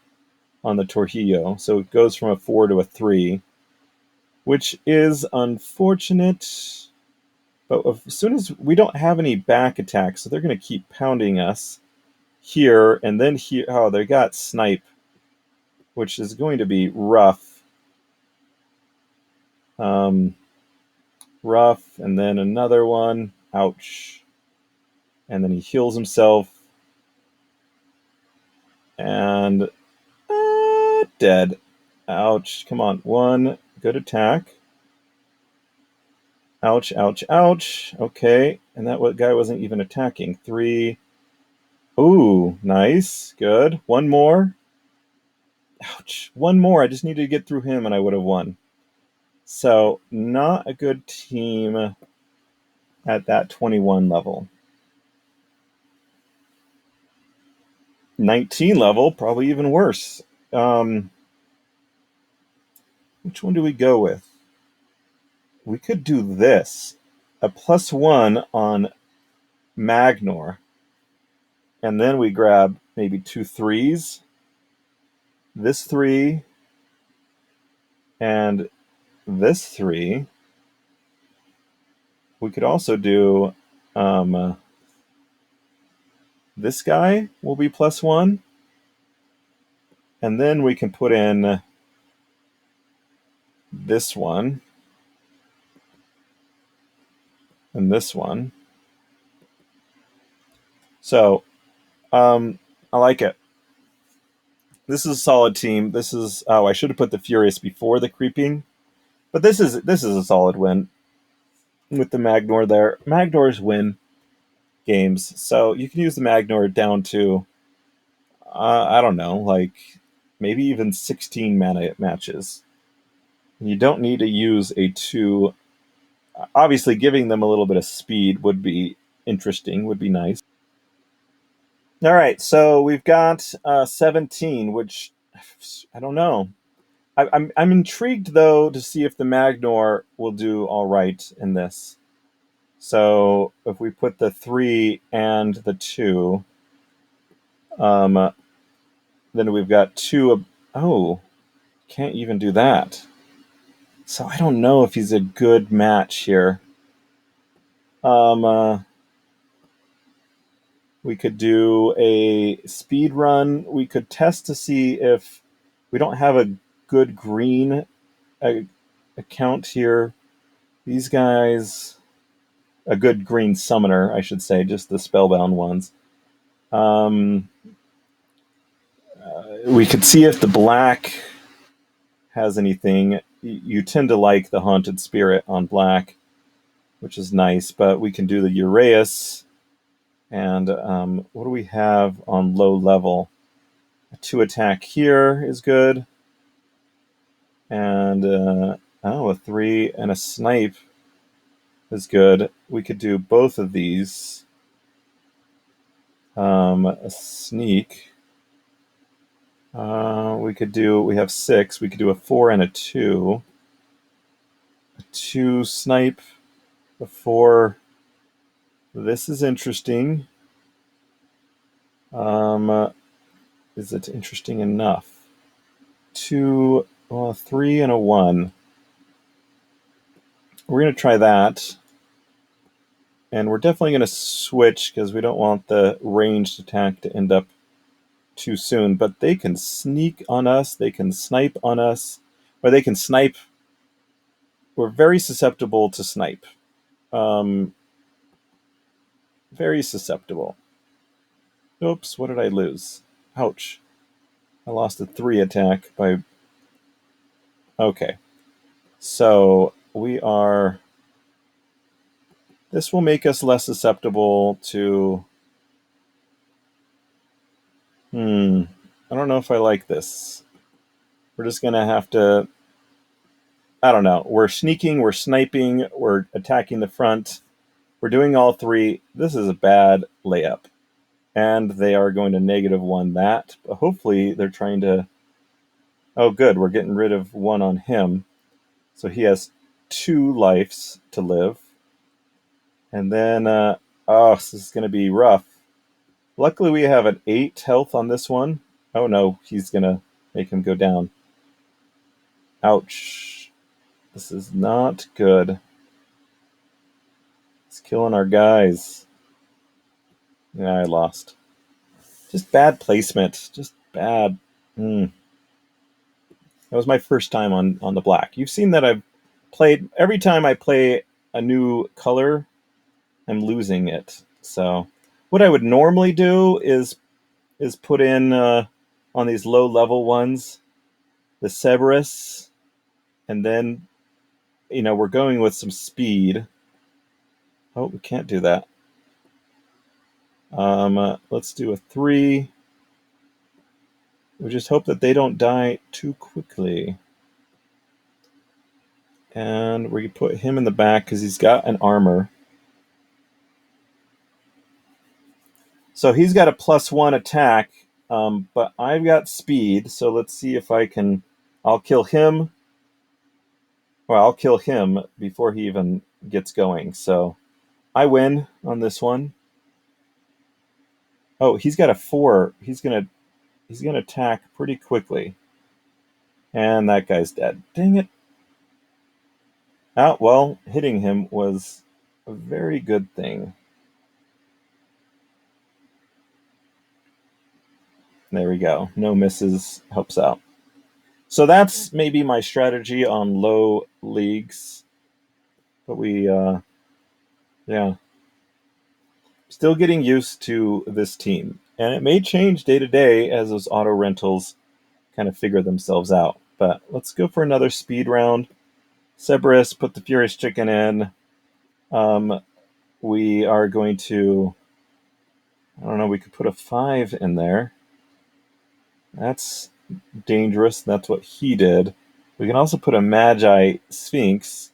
Speaker 1: on the Torjillo, so it goes from a 4 to a 3, which is unfortunate. But as soon as we don't have any back attacks, so they're going to keep pounding us here and then here. Oh, they got snipe, which is going to be rough. Rough, and then another one. Ouch. And then he heals himself. And dead. Ouch. Come on. 1. Good attack. Ouch, ouch, ouch. Okay. And that guy wasn't even attacking. 3. Ooh, nice. Good. 1 more. Ouch. 1 more. I just needed to get through him and I would have won. So, not a good team at that 21 level. 19 level, probably even worse. Which one do we go with? We could do this. A +1 on Magnor. And then we grab maybe 2 3s. This 3. And this 3. We could also do this guy will be +1. And then we can put in this one. And this one. So, I like it. This is a solid team. I should have put the Furious before the Creeping. But this is a solid win with the Magnor there. Magnors win games. So you can use the Magnor down to, I don't know, like maybe even 16 mana matches. You don't need to use a 2. Obviously, giving them a little bit of speed would be interesting, would be nice. All right, so we've got 17, which I don't know. I'm intrigued though to see if the Magnor will do all right in this. So if we put the 3 and the 2, then we've got 2. Oh, can't even do that. So I don't know if he's a good match here. We could do a speed run. We could test to see if we don't have a good green account here. These guys, a good green summoner, I should say, just the spellbound ones. We could see if the black has anything. You tend to like the haunted spirit on black, which is nice, but we can do the Uraeus. And what do we have on low level? A 2 attack here is good. And a 3 and a snipe is good. We could do both of these. A sneak. We have 6. We could do a 4 and a 2. A 2 snipe, a 4. This is interesting. Is it interesting enough? 2, 3 and a 1. We're going to try that. And we're definitely going to switch because we don't want the ranged attack to end up too soon. But they can sneak on us. They can snipe on us. Or they can snipe. We're very susceptible to snipe. Very susceptible. Oops, what did I lose? Ouch. I lost a 3 attack by... Okay. So we are... This will make us less susceptible to... I don't know if I like this. We're just going to have to... I don't know. We're sneaking, we're sniping, we're attacking the front. We're doing all 3. This is a bad layup. And they are going to -1 that. But hopefully they're trying to... Oh, good. We're getting rid of 1 on him. So he has 2 lives to live. And then, this is going to be rough. Luckily, we have an 8 health on this one. Oh no, he's going to make him go down. Ouch. This is not good. It's killing our guys. Yeah, I lost. Just bad placement. Just bad. That was my first time on the black. You've seen that I've played... Every time I play a new color, I'm losing it. So what I would normally do is put in on these low level ones the Cerberus, and then we're going with some speed. Oh, we can't do that. Let's do a 3. We just hope that they don't die too quickly. And we put him in the back because he's got an armor. So he's got a +1 attack, but I've got speed. So let's see if I can... I'll kill him. Well, I'll kill him before he even gets going. So I win on this one. Oh, he's got a 4. He's gonna attack pretty quickly. And that guy's dead. Dang it. Well, hitting him was a very good thing. There we go. No misses helps out. So that's maybe my strategy on low leagues. But still getting used to this team. And it may change day to day as those auto rentals kind of figure themselves out. But let's go for another speed round. Cerberus, put the Furious Chicken in. We are going to... I don't know, we could put a 5 in there. That's dangerous. That's what he did. We can also put a Magi Sphinx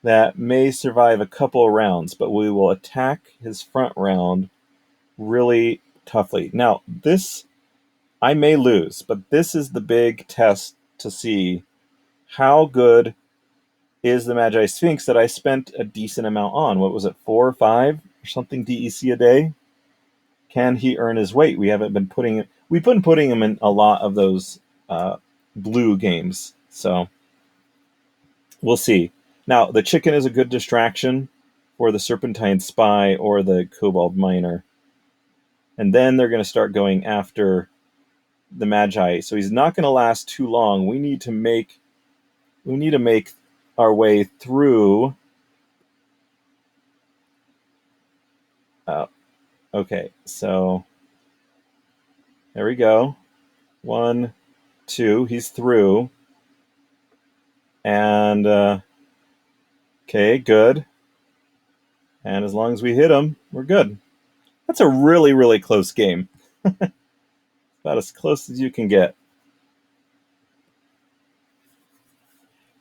Speaker 1: that may survive a couple of rounds, but we will attack his front round really toughly. Now, this I may lose, but this is the big test to see how good is the Magi Sphinx that I spent a decent amount on. What was it, 4 or 5 or something DEC a day? Can he earn his weight? We've been putting him in a lot of those blue games. So We'll see. Now, the chicken is a good distraction for the Serpentine Spy or the Kobold Miner. And then they're going to start going after the Magi. So he's not going to last too long. We need to make our way through. Okay, so there we go. 1, 2, he's through. And okay, good. And as long as we hit him, we're good. That's a really, really close game. About as close as you can get.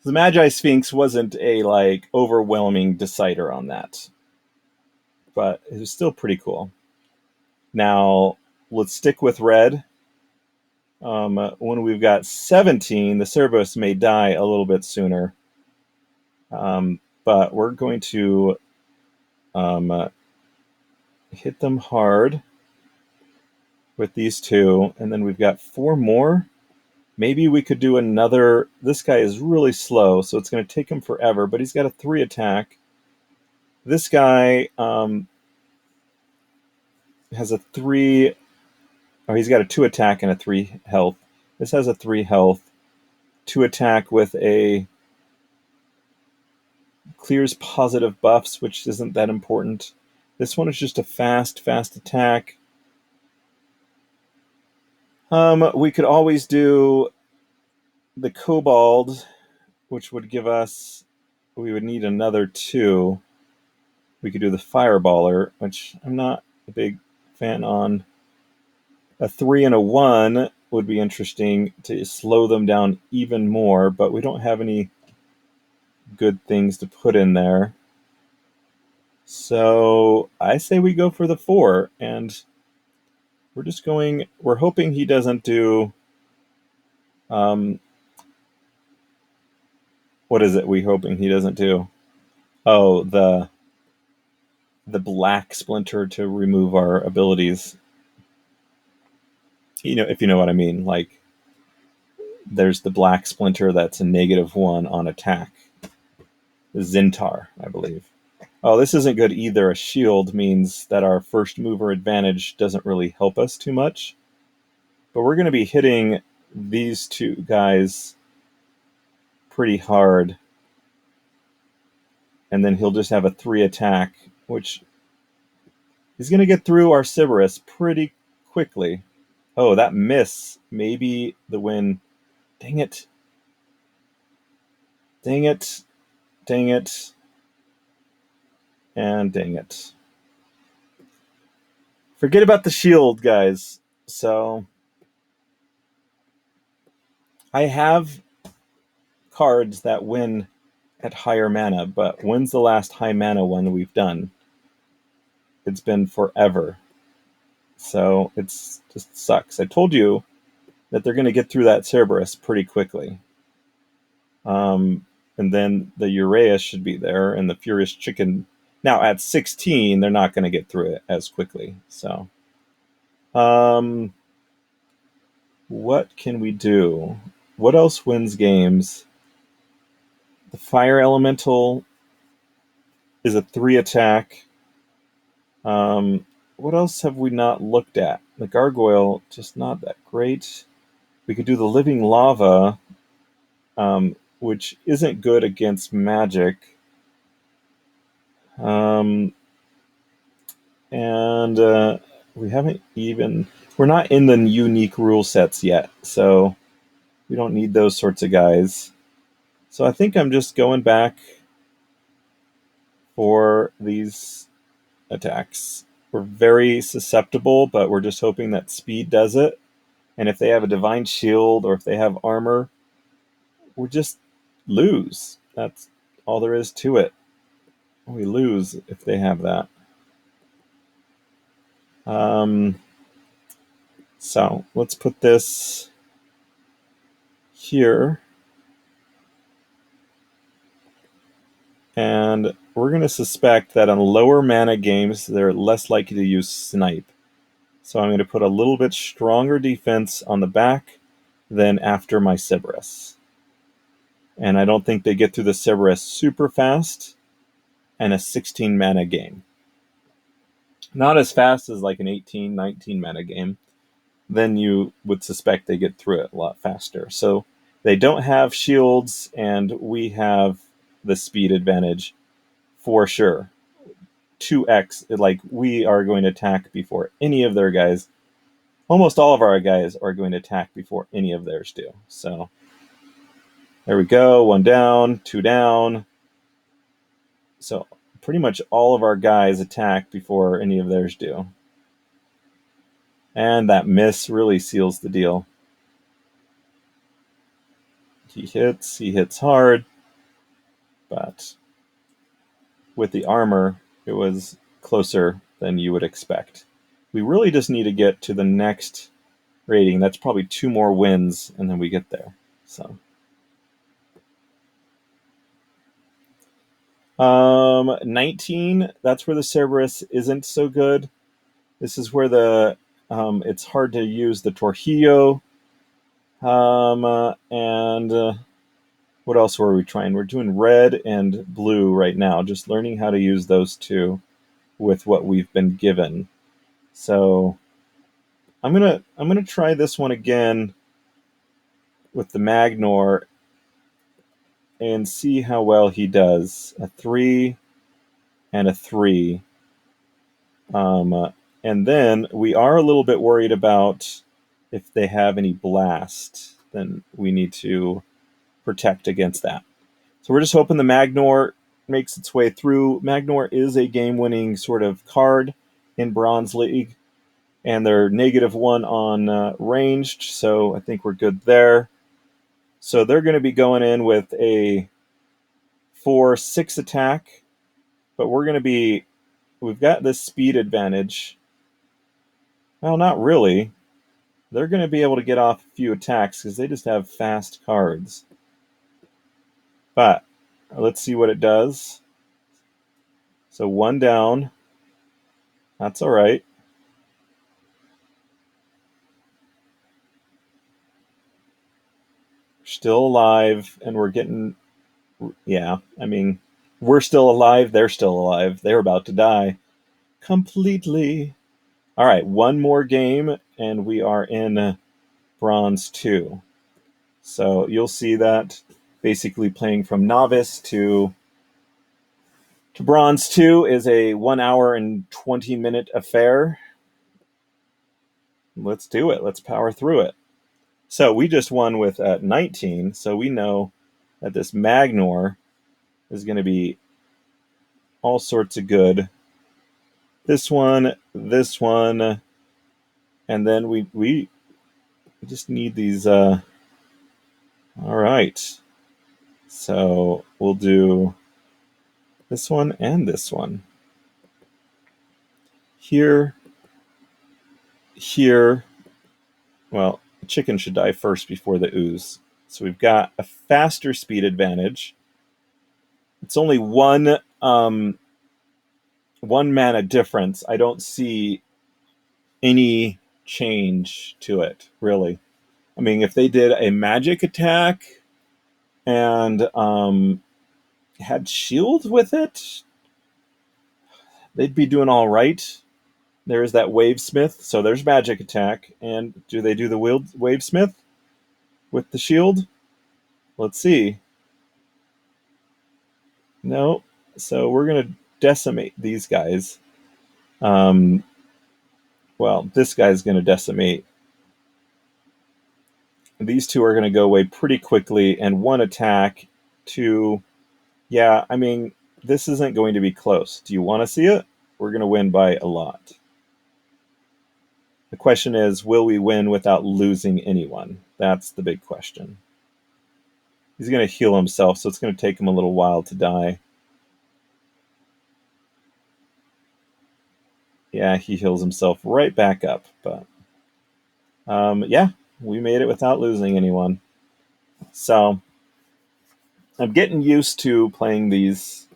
Speaker 1: The Magi Sphinx wasn't a overwhelming decider on that, but it was still pretty cool. Now let's stick with red. When we've got 17, the Cerberus may die a little bit sooner, but we're going to hit them hard with these two, and then we've got 4 more. Maybe we could do another. This guy is really slow, so it's going to take him forever, but he's got a 3 attack. This guy has a 3, or he's got a 2 attack and a 3 health. This has a 3 health, 2 attack with a clears positive buffs, which isn't that important. This one is just a fast attack. We could always do the Kobold, which would give us, we would need another 2. We could do the Fireballer, which I'm not a big fan on. A 3 and a 1 would be interesting to slow them down even more, but we don't have any good things to put in there. So I say we go for the 4, and we're hoping he doesn't do, what is it we're hoping he doesn't do? Oh, the black splinter to remove our abilities. If you know what I mean. Like, there's the black splinter that's a -1 on attack. The Zintar, I believe. Oh, this isn't good either. A shield means that our first mover advantage doesn't really help us too much. But we're going to be hitting these 2 guys pretty hard. And then he'll just have a 3 attack, which he's going to get through our Cerberus pretty quickly. Oh, that miss. Maybe the win. Dang it. Dang it. Dang it. And dang it. Forget about the shield, guys. So I have cards that win at higher mana, but when's the last high mana one we've done? It's been forever. So it's just sucks. I told you that they're going to get through that Cerberus pretty quickly. And then the Urea should be there, and the Furious Chicken. Now at 16, they're not going to get through it as quickly. So, what can we do? What else wins games? The Fire Elemental is a 3 attack. What else have we not looked at? The Gargoyle, just not that great. We could do the Living Lava, which isn't good against magic. And we're not in the unique rule sets yet, so we don't need those sorts of guys. So I think I'm just going back for these attacks. We're very susceptible, but we're just hoping that speed does it. And if they have a divine shield or if they have armor, we just lose. That's all there is to it. We lose if they have that. So let's put this here. And we're going to suspect that on lower mana games, they're less likely to use Snipe. So I'm going to put a little bit stronger defense on the back than after my Cerberus. and I don't think they get through the Cerberus super fast, and a 16 mana game. Not as fast as like an 18, 19 mana game. Then you would suspect they get through it a lot faster. So they don't have shields, and we have the speed advantage for sure. 2x, like we are going to attack before any of their guys. Almost all of our guys are going to attack before any of theirs do. So there we go. 1 down, 2 down. So pretty much all of our guys attack before any of theirs do. And that miss really seals the deal. He hits hard, but with the armor, it was closer than you would expect. We really just need to get to the next rating. That's probably 2 more wins, and then we get there. So, 19. That's where the Cerberus isn't so good. This is where the it's hard to use the Torjillo. And what else were we trying? We're doing red and blue right now, just learning how to use those two with what we've been given. So I'm gonna try this one again with the Magnor and see how well he does. A 3 and a 3. And then we are a little bit worried about if they have any blast, then we need to protect against that. So we're just hoping the Magnor makes its way through. Magnor is a game-winning sort of card in Bronze League, and they're -1 on ranged, so I think we're good there. So they're going to be going in with a 4/6 attack, but we've got this speed advantage. Well, not really. They're going to be able to get off a few attacks because they just have fast cards. But let's see what it does. So 1 down. That's all right. We're still alive, and we're getting... Yeah, I mean, we're still alive. They're still alive. They're about to die. Completely. All right, 1 more game, and we are in Bronze 2. So you'll see that basically playing from novice to Bronze 2 is a 1 hour and 20-minute affair. Let's do it. Let's power through it. So we just won with 19, so we know that this Magnor is going to be all sorts of good. This one, and then we just need these. All right. So we'll do this one and this one. Here. Well, the chicken should die first before the ooze. So we've got a faster speed advantage. It's only one mana difference. I don't see any change to it, really. I mean, if they did a magic attack and had shield with it, they'd be doing all right. There's that Wavesmith, so there's magic attack. And do they do the Wavesmith with the shield? Let's see. No. So we're going to decimate these guys. Well, this guy's going to decimate. These two are going to go away pretty quickly, and 1 attack, 2. Yeah, I mean, this isn't going to be close. Do you want to see it? We're going to win by a lot. The question is, will we win without losing anyone? That's the big question. He's going to heal himself, so it's going to take him a little while to die. Yeah, he heals himself right back up. But yeah, we made it without losing anyone. So I'm getting used to playing these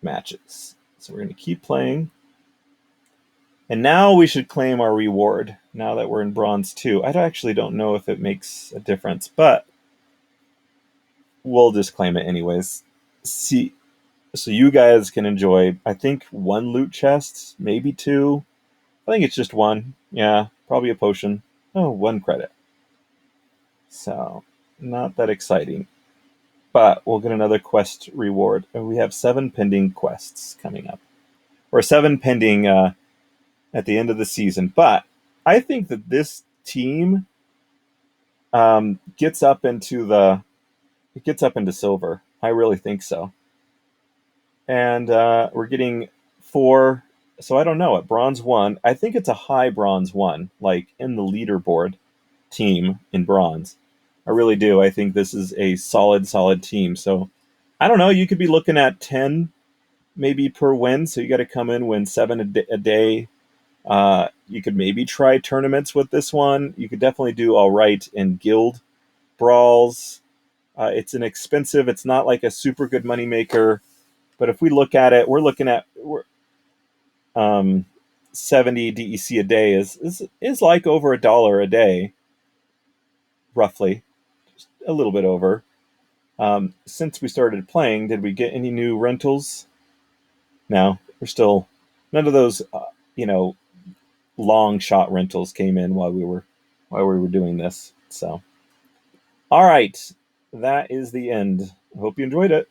Speaker 1: matches. So we're going to keep playing. And now we should claim our reward, now that we're in Bronze 2. I actually don't know if it makes a difference, but we'll just claim it anyways. See, so you guys can enjoy, I think, one loot chest, maybe two. I think it's just one. Yeah, probably a potion. Oh, one credit. So, not that exciting. But we'll get another quest reward. And we have 7 pending quests coming up. Or 7 pending at the end of the season. But I think that this team gets up into the it gets up into silver. I really think so. And we're getting 4. So I don't know. At bronze 1, I think it's a high bronze 1, like in the leaderboard team in bronze. I really do. I think this is a solid team. So I don't know. You could be looking at 10 maybe per win. So you got to come in, win 7 a day. You could maybe try tournaments with this one. You could definitely do all right in guild brawls. It's inexpensive. It's not like a super good moneymaker. But if we look at it, we're looking at 70 DEC a day is like over $1 a day, roughly, just a little bit over. Since we started playing, did we get any new rentals? No, we're still none of those. You know, long shot rentals came in while we were doing this. So, all right, that is the end. I hope you enjoyed it.